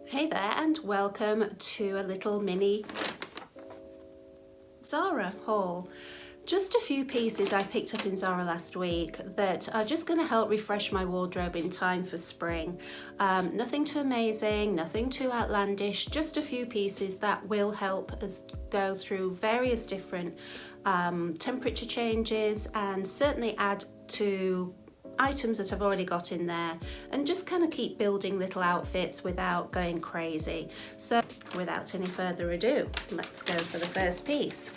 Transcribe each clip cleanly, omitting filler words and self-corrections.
Hey there and welcome to a little mini Zara haul. Just a few pieces I picked up in Zara last week that are just going to help refresh my wardrobe in time for spring. Nothing too amazing, nothing too outlandish, just a few pieces that will help us go through various different temperature changes and certainly add to items that I've already got in there and just kind of keep building little outfits without going crazy. So without any further ado, let's go for the first piece.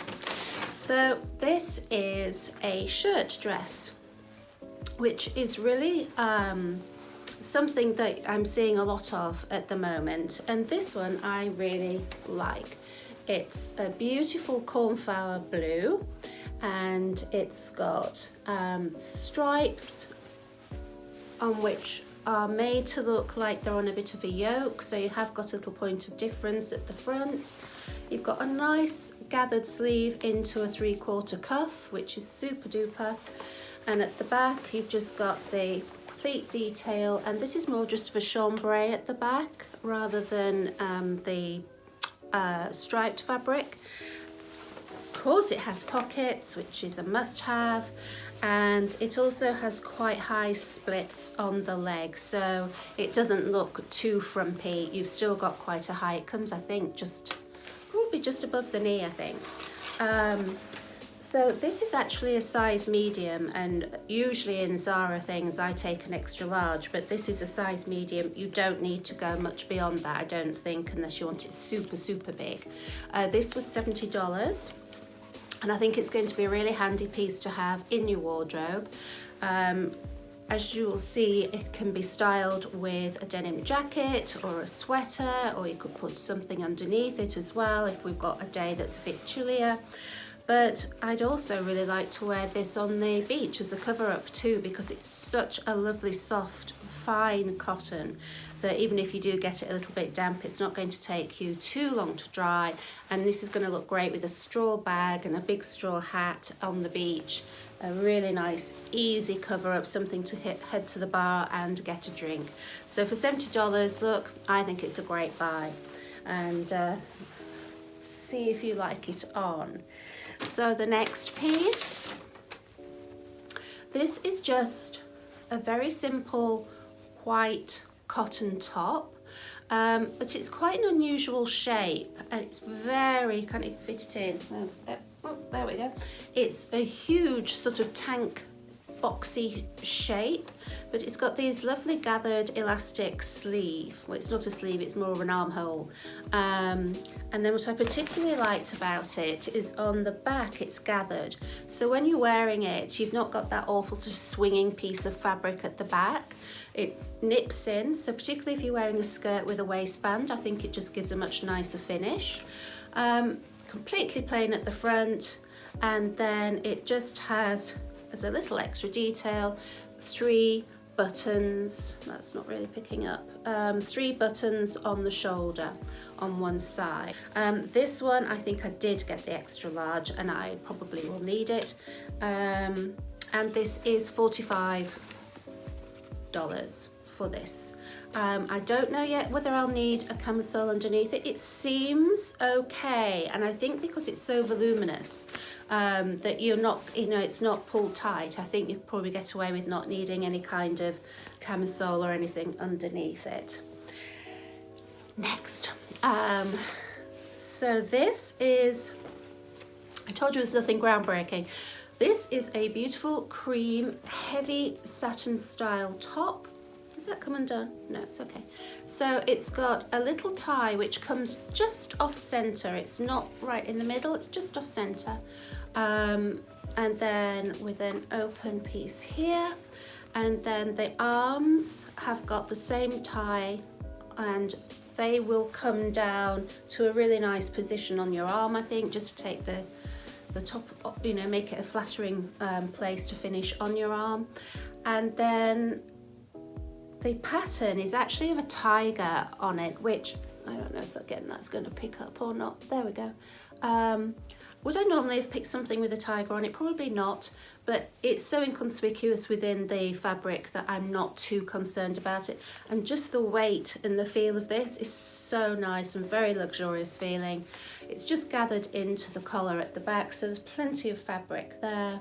So this is a shirt dress, which is really something that I'm seeing a lot of at the moment, and this one I really like. It's a beautiful cornflower blue and it's got stripes on which are made to look like they're on a bit of a yoke, so you have got a little point of difference at the front. You've got a nice gathered sleeve into a 3/4 cuff, which is super duper, and at the back you've just got the pleat detail, and this is more just of a chambray at the back rather than the striped fabric. Of course it has pockets, which is a must-have, and it also has quite high splits on the leg, so it doesn't look too frumpy. You've still got quite a high, it comes I think probably just above the knee I think. So this is actually a size medium, and usually in Zara things I take an extra large, but this is a size medium. You don't need to go much beyond that, I don't think, unless you want it super big. This was $70. And I think it's going to be a really handy piece to have in your wardrobe. As you will see, it can be styled with a denim jacket or a sweater, or you could put something underneath it as well if we've got a day that's a bit chillier. But I'd also really like to wear this on the beach as a cover-up too, because it's such a lovely soft fine cotton that even if you do get it a little bit damp, it's not going to take you too long to dry, and this is going to look great with a straw bag and a big straw hat on the beach. A really nice easy cover up, something to head to the bar and get a drink. So for $70, look, I think it's a great buy, and see if you like it on. So the next piece, this is just a very simple white cotton top, but it's quite an unusual shape, and it's very, can you fit it in? Oh, there we go. It's a huge sort of tank boxy shape, but it's got these lovely gathered elastic sleeve. Well, it's not a sleeve, it's more of an armhole. And then what I particularly liked about it is on the back it's gathered, so when you're wearing it you've not got that awful sort of swinging piece of fabric at the back. It nips in, so particularly if you're wearing a skirt with a waistband, I think it just gives a much nicer finish. Completely plain at the front, and then it just has, as a little extra detail, 3 buttons. That's not really picking up. 3 buttons on the shoulder on one side. This one I think I did get the extra large, and I probably will need it. And this is $45 for this. I don't know yet whether I'll need a camisole underneath it. It seems okay, and I think because it's so voluminous that you're not, it's not pulled tight. I think you'll probably get away with not needing any kind of camisole or anything underneath it. Next, so this is, I told you it's nothing groundbreaking. This is a beautiful cream heavy satin style top. Does that come undone? No, it's okay. So it's got a little tie which comes just off center. It's not right in the middle, it's just off center. And then with an open piece here, and then the arms have got the same tie, and they will come down to a really nice position on your arm, I think, just to take the top, make it a flattering place to finish on your arm. And then the pattern is actually of a tiger on it, which I don't know if again that's going to pick up or not. There we go. Would I normally have picked something with a tiger on it? Probably not, but it's so inconspicuous within the fabric that I'm not too concerned about it. And just the weight and the feel of this is so nice and very luxurious feeling. It's just gathered into the collar at the back, so there's plenty of fabric there.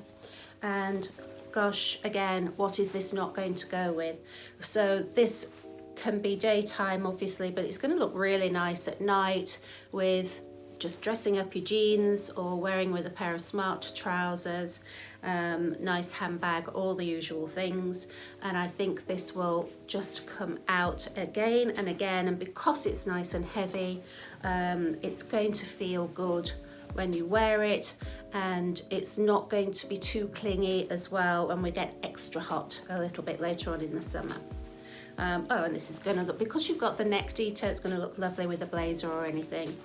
And gosh, again, what is this not going to go with? So this can be daytime obviously, but it's going to look really nice at night with just dressing up your jeans or wearing with a pair of smart trousers, nice handbag, all the usual things. And I think this will just come out again and again, and because it's nice and heavy, it's going to feel good when you wear it, and it's not going to be too clingy as well when we get extra hot a little bit later on in the summer. Oh, and this is going to look, because you've got the neck detail, it's going to look lovely with a blazer or anything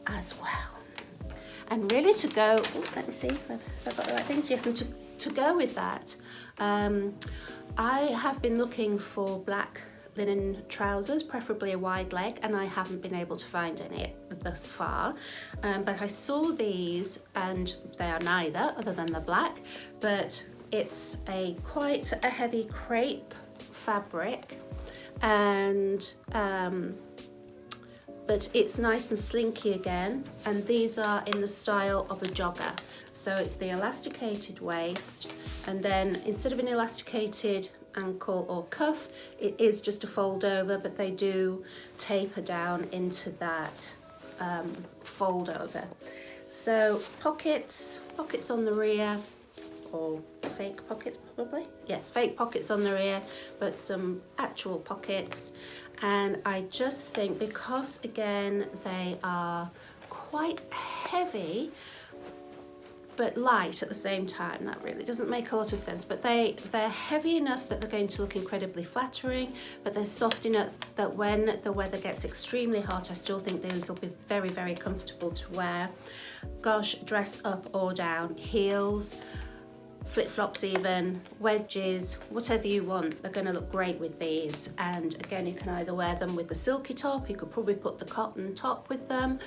as well. And really to go, oh, let me see if I've got the right things. Yes, and to go with that, I have been looking for black linen trousers, preferably a wide leg, and I haven't been able to find any thus far. But I saw these, and they are neither, other than the black, but it's quite a heavy crepe fabric, and but it's nice and slinky again, and these are in the style of a jogger. So it's the elasticated waist, and then instead of an elasticated ankle or cuff, it is just a fold over, but they do taper down into that fold over. So pockets on the rear, or fake pockets probably. Yes, fake pockets on the rear, but some actual pockets. And I just think, because again they are quite heavy but light at the same time, that really doesn't make a lot of sense, but they're heavy enough that they're going to look incredibly flattering, but they're soft enough that when the weather gets extremely hot, I still think these will be very, very comfortable to wear. Gosh, dress up or down, heels, flip-flops even, wedges, whatever you want, they're going to look great with these. And again, you can either wear them with the silky top, you could probably put the cotton top with them,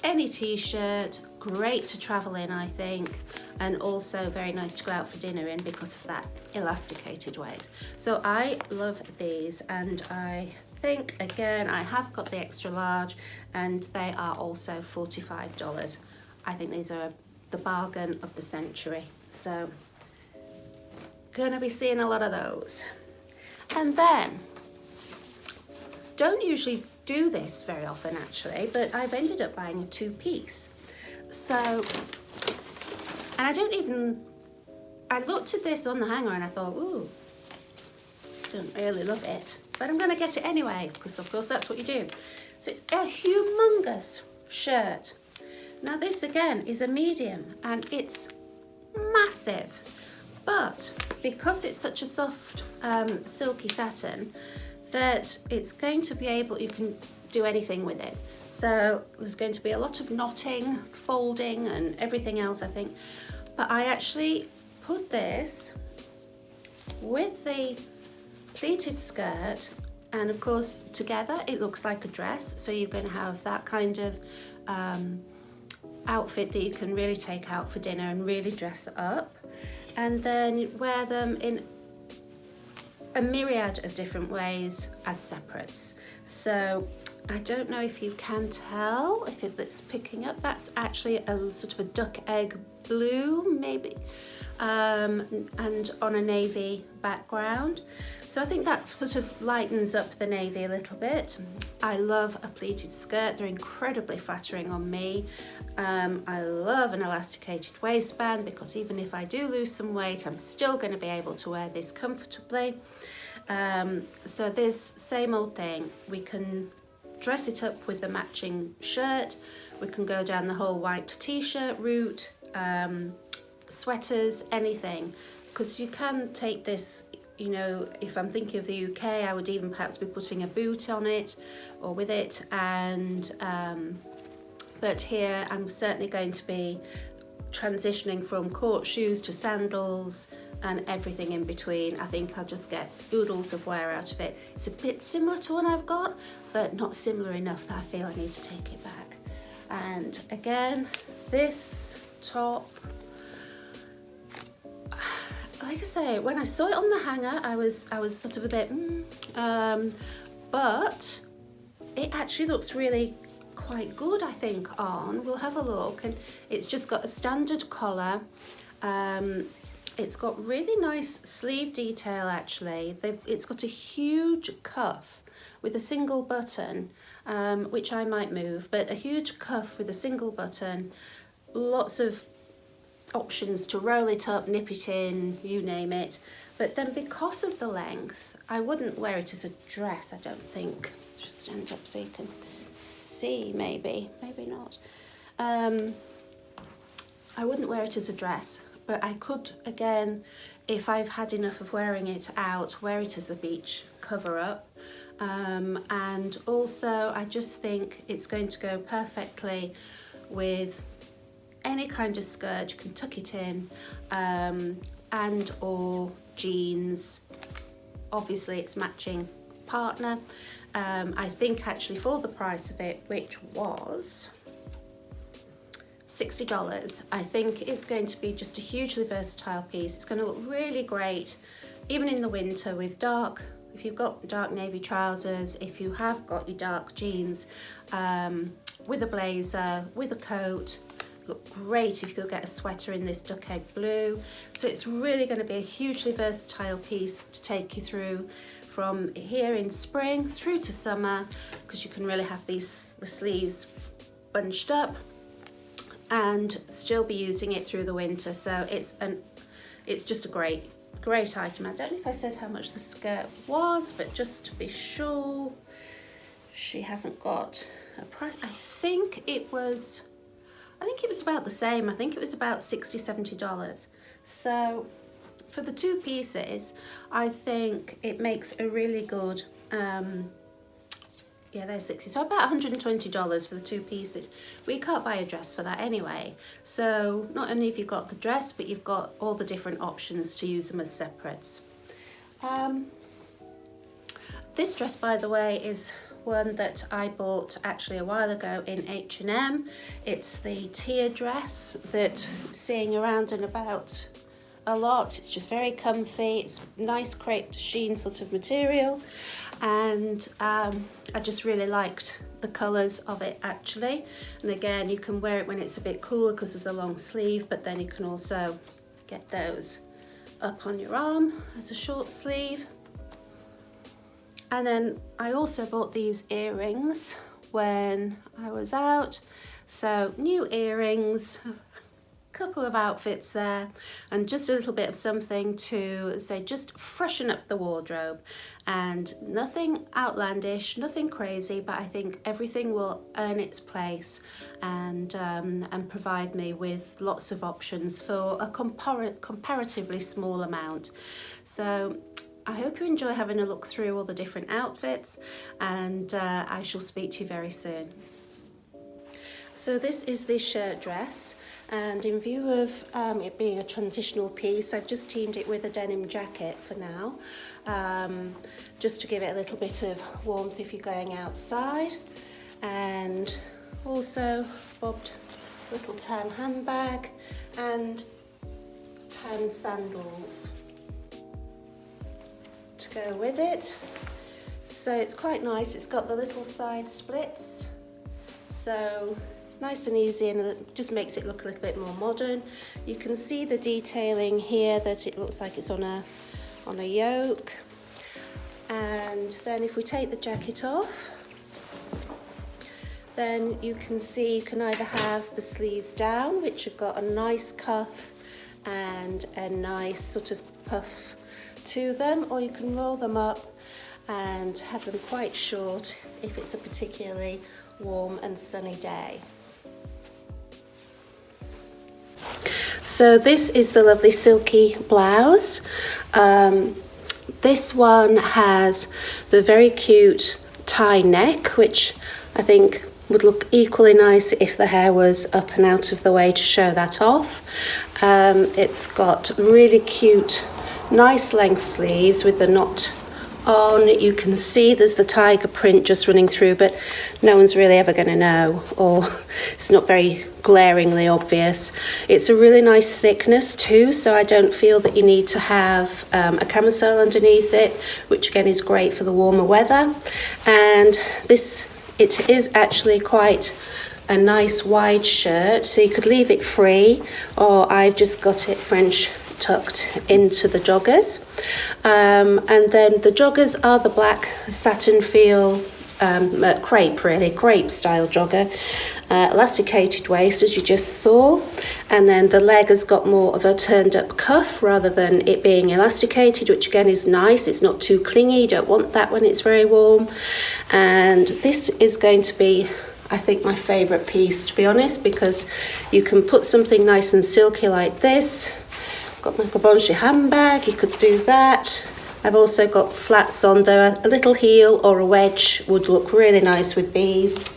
any t-shirt, great to travel in I think, and also very nice to go out for dinner in because of that elasticated waist. So I love these, and I think again I have got the extra large, and they are also $45. I think these are the bargain of the century, so gonna be seeing a lot of those. And then, don't usually do this very often actually, but I've ended up buying a two-piece. So, and I looked at this on the hanger and I thought, ooh, don't really love it, but I'm gonna get it anyway, because of course that's what you do. So it's a humongous shirt. Now this again is a medium, and it's massive, but because it's such a soft silky satin, that it's going to be able, you can do anything with it. So there's going to be a lot of knotting, folding and everything else I think, but I actually put this with the pleated skirt, and of course together it looks like a dress, so you're going to have that kind of outfit that you can really take out for dinner and really dress up, and then wear them in a myriad of different ways as separates. So I don't know if you can tell if it's picking up, that's actually a sort of a duck egg blue maybe, and on a navy background. So I think that sort of lightens up the navy a little bit. I love a pleated skirt, they're incredibly flattering on me. I love an elasticated waistband, because even if I do lose some weight, I'm still going to be able to wear this comfortably. So this same old thing, we can dress it up with the matching shirt, we can go down the whole white t-shirt route, sweaters, anything, because you can take this, you know, if I'm thinking of the UK, I would even perhaps be putting a boot on it or with it, and but here I'm certainly going to be transitioning from court shoes to sandals and everything in between. I think I'll just get oodles of wear out of it. It's a bit similar to one I've got, but not similar enough that I feel I need to take it back. And again, this top, like I say, when I saw it on the hanger, I was sort of a bit, but it actually looks really quite good, I think, on. We'll have a look. And it's just got a standard collar. It's got really nice sleeve detail, actually. It's got a huge cuff with a single button, which I might move, but a huge cuff with a single button, lots of options to roll it up, nip it in, you name it. But then because of the length, I wouldn't wear it as a dress, I don't think. Just stand up so you can see, maybe not. I wouldn't wear it as a dress, but I could, again, if I've had enough of wearing it out, wear it as a beach cover up. And also I just think it's going to go perfectly with any kind of skirt. You can tuck it in, and or jeans. Obviously it's matching partner. I think actually for the price of it, which was $60, I think it's going to be just a hugely versatile piece. It's going to look really great even in the winter with dark, if you've got dark navy trousers, if you have got your dark jeans, with a blazer, with a coat. Look great if you could get a sweater in this duck egg blue. So it's really going to be a hugely versatile piece to take you through from here in spring through to summer, because you can really have the sleeves bunched up and still be using it through the winter. So it's just a great item. I don't know if I said how much the skirt was, but just to be sure, she hasn't got a price. I think it was about the same. I think it was about $60–70. So for the two pieces, I think it makes a really good, yeah, they're 60, so about $120 for the two pieces. We can't buy a dress for that anyway. So not only have you got the dress, but you've got all the different options to use them as separates. This dress, by the way, is one that I bought actually a while ago in H&M. It's the tier dress that I'm seeing around and about a lot. It's just very comfy. It's nice crepe sheen sort of material, and I just really liked the colours of it actually. And again, you can wear it when it's a bit cooler because there's a long sleeve, but then you can also get those up on your arm as a short sleeve. And then I also bought these earrings when I was out. So new earrings, a couple of outfits there, and just a little bit of something to say, just freshen up the wardrobe. And nothing outlandish, nothing crazy, but I think everything will earn its place and provide me with lots of options for a comparatively small amount. So I hope you enjoy having a look through all the different outfits, and I shall speak to you very soon. So this is the shirt dress, and in view of it being a transitional piece, I've just teamed it with a denim jacket for now, just to give it a little bit of warmth if you're going outside, and also bobbed a little tan handbag and tan sandals to go with it. So it's quite nice. It's got the little side splits, so nice and easy, and it just makes it look a little bit more modern. You can see the detailing here that it looks like it's on a yoke. And then if we take the jacket off, then you can see you can either have the sleeves down, which have got a nice cuff and a nice sort of puff to them, or you can roll them up and have them quite short if it's a particularly warm and sunny day. So this is the lovely silky blouse. This one has the very cute tie neck, which I think would look equally nice if the hair was up and out of the way to show that off. It's got really cute, nice length sleeves with the knot on, you can see there's the tiger print just running through, but no one's really ever going to know, or it's not very glaringly obvious. It's a really nice thickness too, so I don't feel that you need to have a camisole underneath it, which again is great for the warmer weather. And it is actually quite a nice wide shirt, so you could leave it free, or I've just got it French tucked into the joggers. And then the joggers are the black satin feel crepe style jogger, elasticated waist as you just saw, and then the leg has got more of a turned up cuff rather than it being elasticated, which again is nice. It's not too clingy, you don't want that when it's very warm. And this is going to be, I think, my favourite piece, to be honest, because you can put something nice and silky like this. Got my Givenchy handbag, you could do that. I've also got flats on, though a little heel or a wedge would look really nice with these.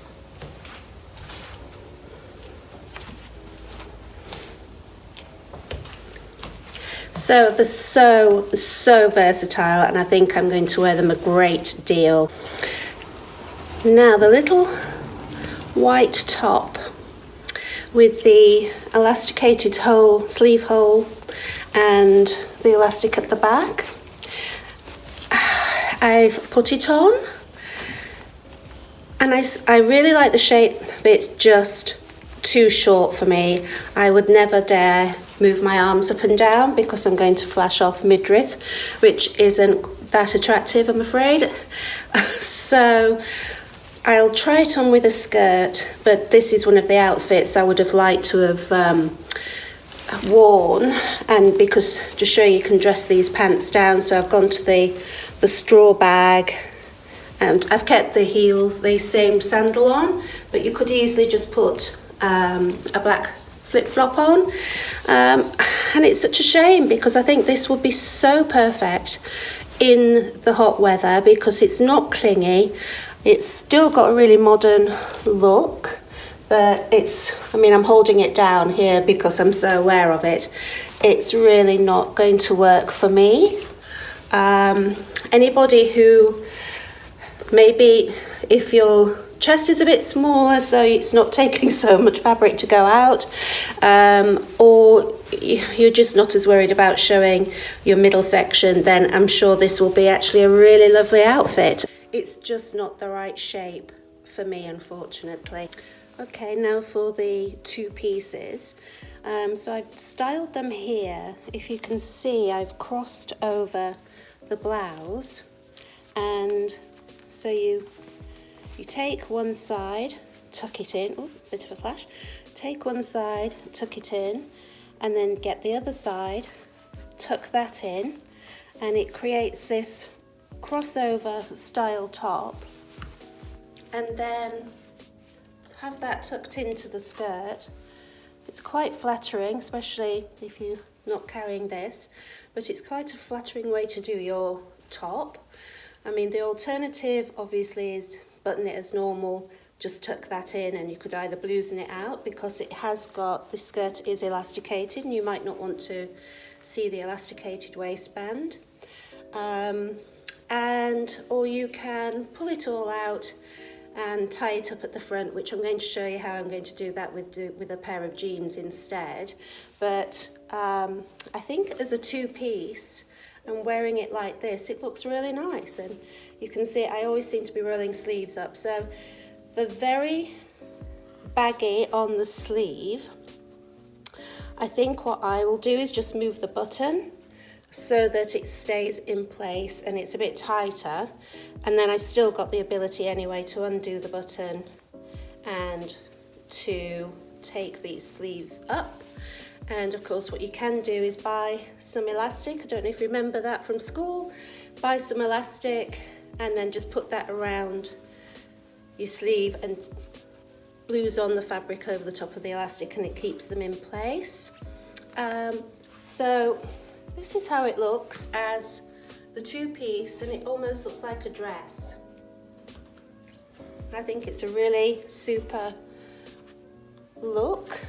So they're so versatile, and I think I'm going to wear them a great deal. Now the little white top with the elasticated sleeve hole and the elastic at the back. I've put it on, and I really like the shape, but it's just too short for me. I would never dare move my arms up and down because I'm going to flash off midriff, which isn't that attractive, I'm afraid. So I'll try it on with a skirt, but this is one of the outfits I would have liked to have worn, and because to show you can dress these pants down, so I've gone to the straw bag, and I've kept the heels the same sandal on, but you could easily just put a black flip-flop on, and it's such a shame because I think this would be so perfect in the hot weather because it's not clingy, it's still got a really modern look, but I'm holding it down here because I'm so aware of it. It's really not going to work for me. Anybody who maybe, if your chest is a bit smaller so it's not taking so much fabric to go out, or you're just not as worried about showing your middle section, then I'm sure this will be actually a really lovely outfit. It's just not the right shape for me, unfortunately. Okay, now for the two pieces. So I've styled them here. If you can see, I've crossed over the blouse, and so you take one side, tuck it in, oh, bit of a flash, take one side, tuck it in, and then get the other side, tuck that in, and it creates this crossover style top, and then have that tucked into the skirt. It's quite flattering, especially if you're not carrying this, but it's quite a flattering way to do your top. I mean, the alternative obviously is button it as normal, just tuck that in, and you could either blouson it out because it has got, the skirt is elasticated and you might not want to see the elasticated waistband. Or you can pull it all out and tie it up at the front, which I'm going to show you how I'm going to do that with a pair of jeans instead. But I think as a two-piece and wearing it like this, it looks really nice. And you can see I always seem to be rolling sleeves up. So the very baggy on the sleeve, I think what I will do is just move the button so that it stays in place and it's a bit tighter, and then I've still got the ability anyway to undo the button and to take these sleeves up. And of course what you can do is buy some elastic. I don't know if you remember that from school. Buy some elastic and then just put that around your sleeve and blouse on the fabric over the top of the elastic, and it keeps them in place. So this is how it looks as the two-piece, and it almost looks like a dress. I think it's a really super look.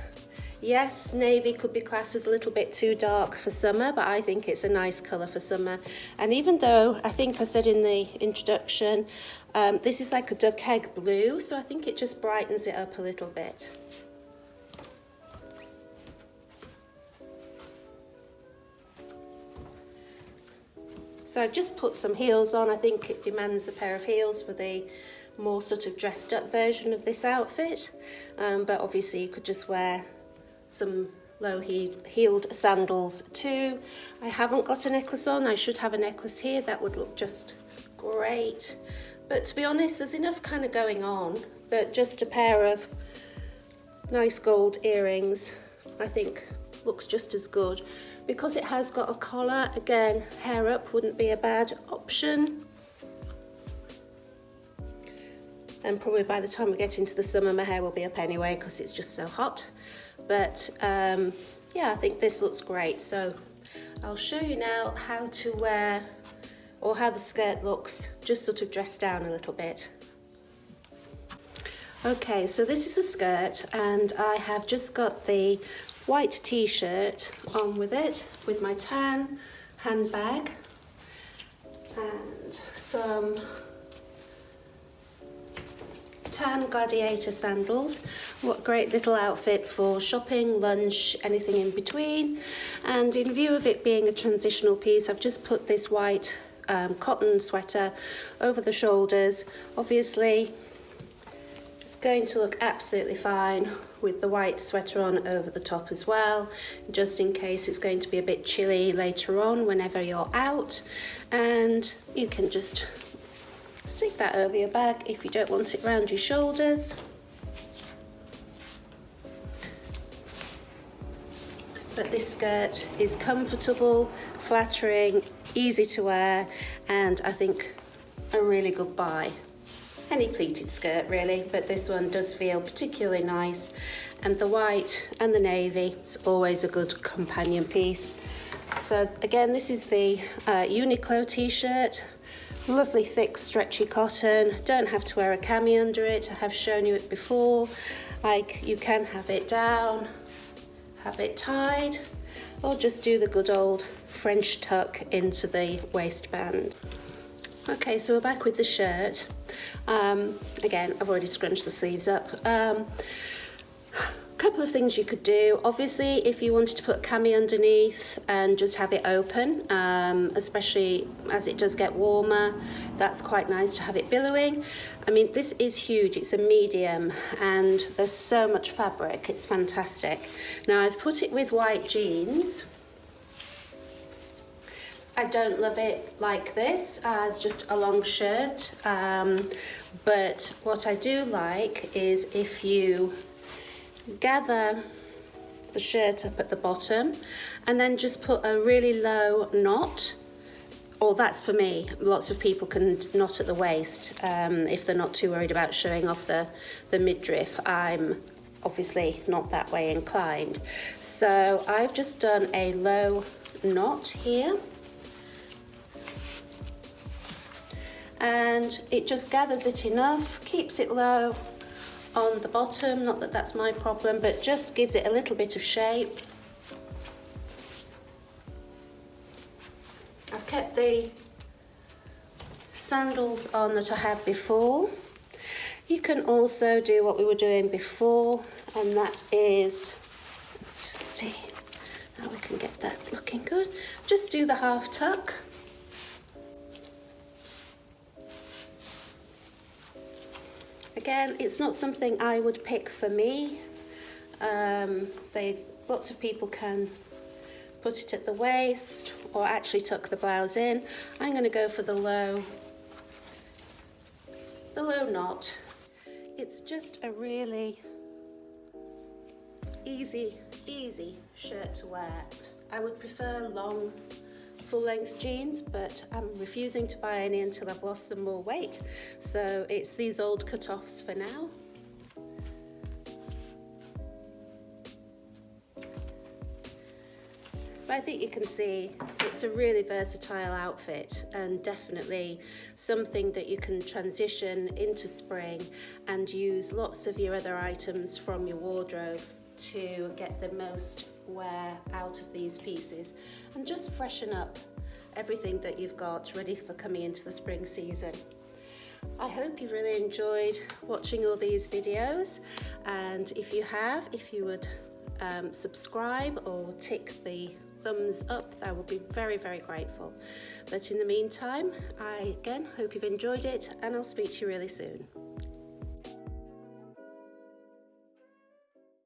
Yes, navy could be classed as a little bit too dark for summer, but I think it's a nice colour for summer. And even though I think I said in the introduction, this is like a duck egg blue, so I think it just brightens it up a little bit. So I've just put some heels on. I think it demands a pair of heels for the more sort of dressed up version of this outfit, but obviously you could just wear some low-heeled sandals too. I haven't got a necklace on. I should have a necklace here. That would look just great, but to be honest, there's enough kind of going on that just a pair of nice gold earrings I think looks just as good. Because it has got a collar, again, hair up wouldn't be a bad option. And probably by the time we get into the summer, my hair will be up anyway because it's just so hot. But yeah, I think this looks great. So I'll show you now how to wear, or how the skirt looks, just sort of dressed down a little bit. Okay, so this is a skirt, and I have just got the white t-shirt on with it, with my tan handbag and some tan gladiator sandals. What a great little outfit for shopping, lunch, anything in between. And in view of it being a transitional piece, I've just put this white cotton sweater over the shoulders. Obviously it's going to look absolutely fine with the white sweater on over the top as well, just in case it's going to be a bit chilly later on whenever you're out. And you can just stick that over your bag if you don't want it around your shoulders. But this skirt is comfortable, flattering, easy to wear, and I think a really good buy. Any pleated skirt really, but this one does feel particularly nice, and the white and the navy is always a good companion piece. So again, this is the Uniqlo t-shirt, lovely thick stretchy cotton. Don't have to wear a cami under it. I have shown you it before. Like, you can have it down, have it tied, or just do the good old French tuck into the waistband. Okay, so we're back with the shirt. Again, I've already scrunched the sleeves up. A couple of things you could do. Obviously, if you wanted to put a cami underneath and just have it open, especially as it does get warmer, that's quite nice to have it billowing. I mean, this is huge. It's a medium and there's so much fabric. It's fantastic. Now, I've put it with white jeans. I don't love it like this as just a long shirt, but what I do like is if you gather the shirt up at the bottom and then just put a really low knot, or that's for me. Lots of people can knot at the waist if they're not too worried about showing off the midriff. I'm obviously not that way inclined. So I've just done a low knot here. And it just gathers it enough, keeps it low on the bottom, not that that's my problem, but just gives it a little bit of shape. I've kept the sandals on that I had before. You can also do what we were doing before, and that is, let's just see how we can get that looking good. Just do the half tuck. Again, it's not something I would pick for me. Say, lots of people can put it at the waist or actually tuck the blouse in. I'm going to go for the low knot. It's just a really easy shirt to wear. I would prefer long full-length jeans, but I'm refusing to buy any until I've lost some more weight. So it's these old cut-offs for now. But I think you can see it's a really versatile outfit, and definitely something that you can transition into spring and use lots of your other items from your wardrobe to get the most wear out of these pieces and just freshen up everything that you've got ready for coming into the spring season. I hope you really enjoyed watching all these videos, and if you have, if you would subscribe or tick the thumbs up, that would be very, very grateful. But in the meantime, I again hope you've enjoyed it, and I'll speak to you really soon.